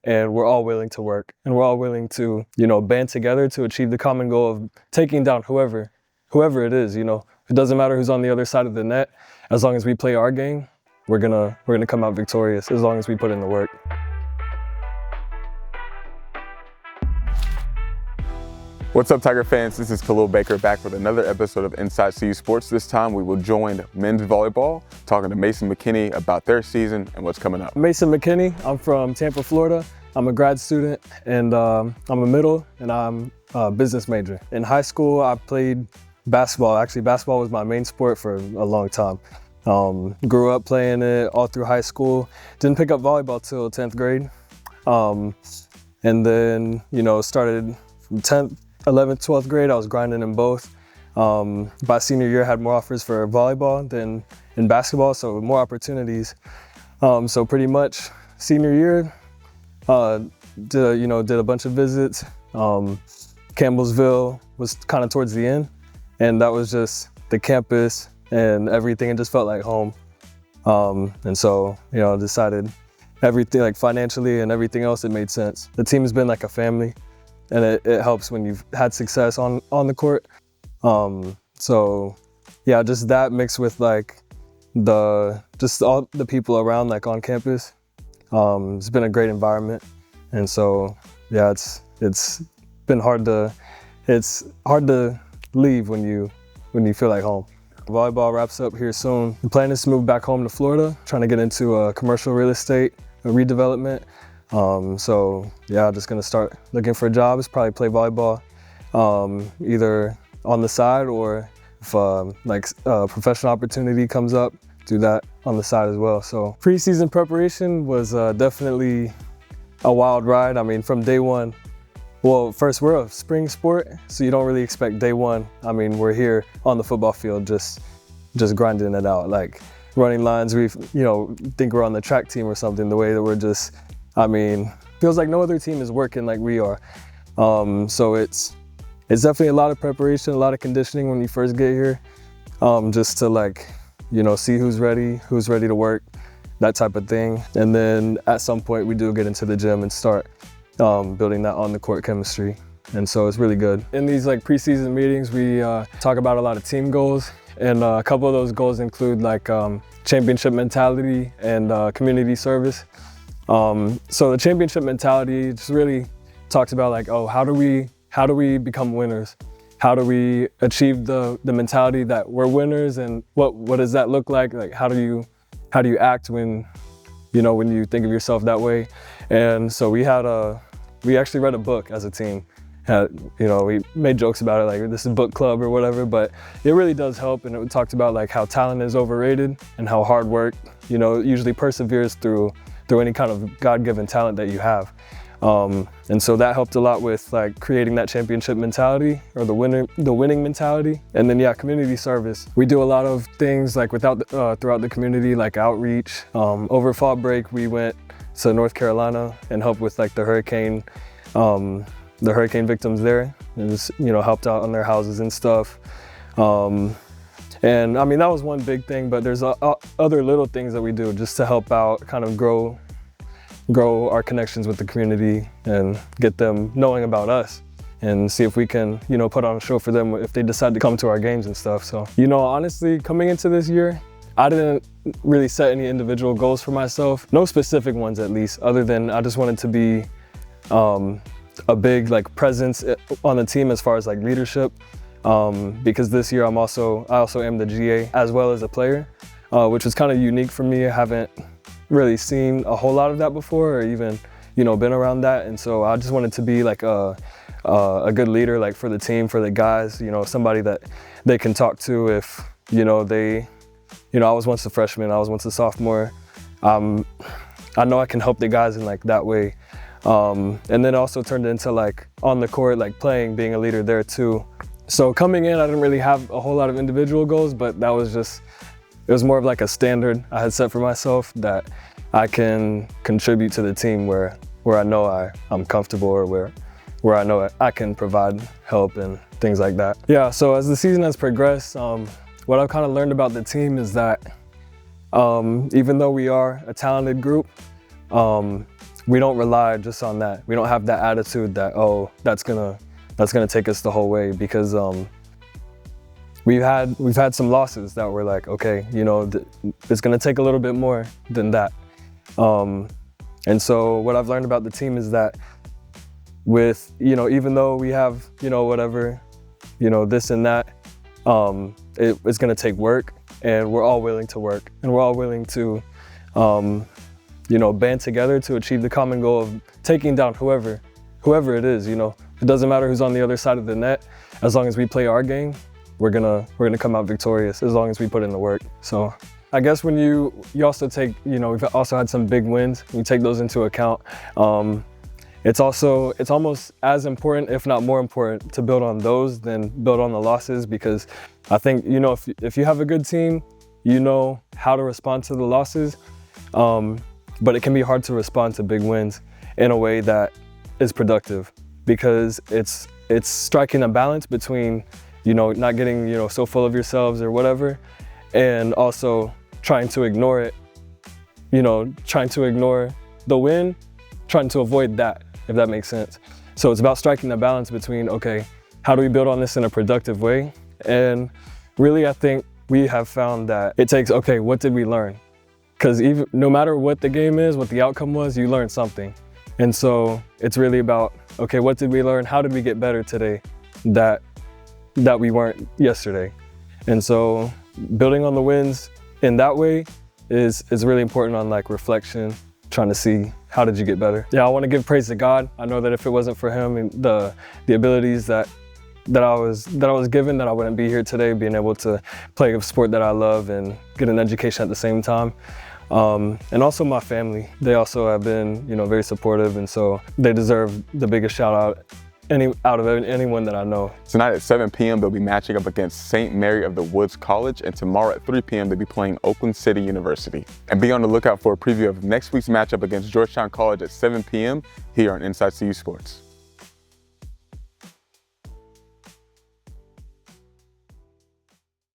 and we're all willing to work, and we're all willing to, band together to achieve the common goal of taking down whoever it is. It doesn't matter who's on the other side of the net. As long as we play our game, we're gonna come out victorious as long as we put in the work. What's up, Tiger fans? This is Khalil Baker back with another episode of Inside CU Sports. This time we will join men's volleyball, talking to Mason McKinney about their season and what's coming up. Mason McKinney, I'm from Tampa, Florida. I'm a grad student, and I'm a middle, and I'm a business major. In high school, I played basketball. Actually, basketball was my main sport for a long time. Grew up playing it all through high school. Didn't pick up volleyball till 10th grade. And then, started from 10th, 11th, 12th grade, I was grinding in both. By senior year, I had more offers for volleyball than in basketball, so more opportunities. So pretty much senior year, did a bunch of visits. Campbellsville was kind of towards the end, and that was just the campus and everything. It just felt like home. And so, decided everything, like financially and everything else, it made sense. The team has been like a family, and it helps when you've had success on the court. So yeah, just that mixed with like just all the people around, like on campus. It's been a great environment, and so yeah, it's been hard to leave when you feel like home. Volleyball wraps up here soon. The plan is to move back home to Florida, trying to get into commercial real estate, a redevelopment. So yeah, just gonna start looking for jobs, probably play volleyball, either on the side, or if a professional opportunity comes up, do that on the side as well. So preseason preparation was definitely a wild ride. I mean, from day one, well, first, we're a spring sport, so you don't really expect day one. I mean, we're here on the football field just grinding it out, like running lines. We think we're on the track team or something, the way that we're just, feels like no other team is working like we are. So it's definitely a lot of preparation, a lot of conditioning when you first get here, just to see who's ready to work, that type of thing. And then at some point we do get into the gym and start building that on the court chemistry. And so it's really good. In these preseason meetings, we talk about a lot of team goals, and a couple of those goals include championship mentality and community service. So the championship mentality just really talks about how do we become winners? How do we achieve the mentality that we're winners, and what does that look like? Like how do you act when you think of yourself that way? And so we actually read a book as a team. We made jokes about it, like this is book club or whatever, but it really does help. And it talked about how talent is overrated and how hard work, usually perseveres through any kind of God-given talent that you have. And so that helped a lot with creating that championship mentality, or the winning mentality. And then yeah, community service. We do a lot of things throughout the community, like outreach. Over fall break, we went to North Carolina and helped with the hurricane victims there, and just helped out on their houses and stuff. And that was one big thing, but there's other little things that we do just to help out, kind of grow our connections with the community and get them knowing about us, and see if we can put on a show for them if they decide to come to our games and stuff. So honestly, coming into this year, I didn't really set any individual goals for myself, no specific ones at least, other than I just wanted to be a big presence on the team as far as leadership, because this year I also am the GA as well as a player, which was kind of unique for me. I haven't really seen a whole lot of that before, or even been around that, and so I just wanted to be a good leader for the team, for the guys, somebody that they can talk to if I was once a freshman, I was once a sophomore. I know I can help the guys in that way. And then also turned into on the court, playing, being a leader there too. So coming in, I didn't really have a whole lot of individual goals, but that was it was more of a standard I had set for myself, that I can contribute to the team where I know I'm comfortable, or where I know I can provide help and things like that. Yeah, so as the season has progressed, what I've kind of learned about the team is that even though we are a talented group, we don't rely just on that. We don't have that attitude that, oh, that's gonna take us the whole way, because we've had some losses that were like, okay, you know, it's gonna take a little bit more than that. And so what I've learned about the team is that with, you know, even though we have, you know, whatever, you know, this and that, it's gonna take work, and we're all willing to work, and we're all willing to, you know, band together to achieve the common goal of taking down whoever it is. You know, it doesn't matter who's on the other side of the net. As long as we play our game, we're gonna come out victorious, as long as we put in the work. So I guess when you also take, you know, we've also had some big wins. You take those into account. It's almost as important, if not more important, to build on those than build on the losses, because I think, you know, if you have a good team, you know how to respond to the losses. But it can be hard to respond to big wins in a way that is productive, because it's striking a balance between, you know, not getting, you know, so full of yourselves or whatever, and also trying to ignore it, you know, trying to ignore the win, trying to avoid that, if that makes sense. So it's about striking the balance between, okay, how do we build on this in a productive way? And really, I think we have found that it takes, okay, what did we learn? Because even no matter what the game is, what the outcome was, you learn something. And so it's really about, okay, what did we learn? How did we get better today that we weren't yesterday? And so building on the wins in that way is really important on like reflection, trying to see how did you get better. Yeah, I want to give praise to God. I know that if it wasn't for him and the abilities that I was given, that I wouldn't be here today, being able to play a sport that I love and get an education at the same time. And also my family, they also have been, you know, very supportive, and so they deserve the biggest shout out out of anyone that I know. Tonight at 7 p.m. they'll be matching up against St. Mary of the Woods College, and tomorrow at 3 p.m. they'll be playing Oakland City University. And be on the lookout for a preview of next week's matchup against Georgetown College at 7 p.m. here on Inside CU Sports.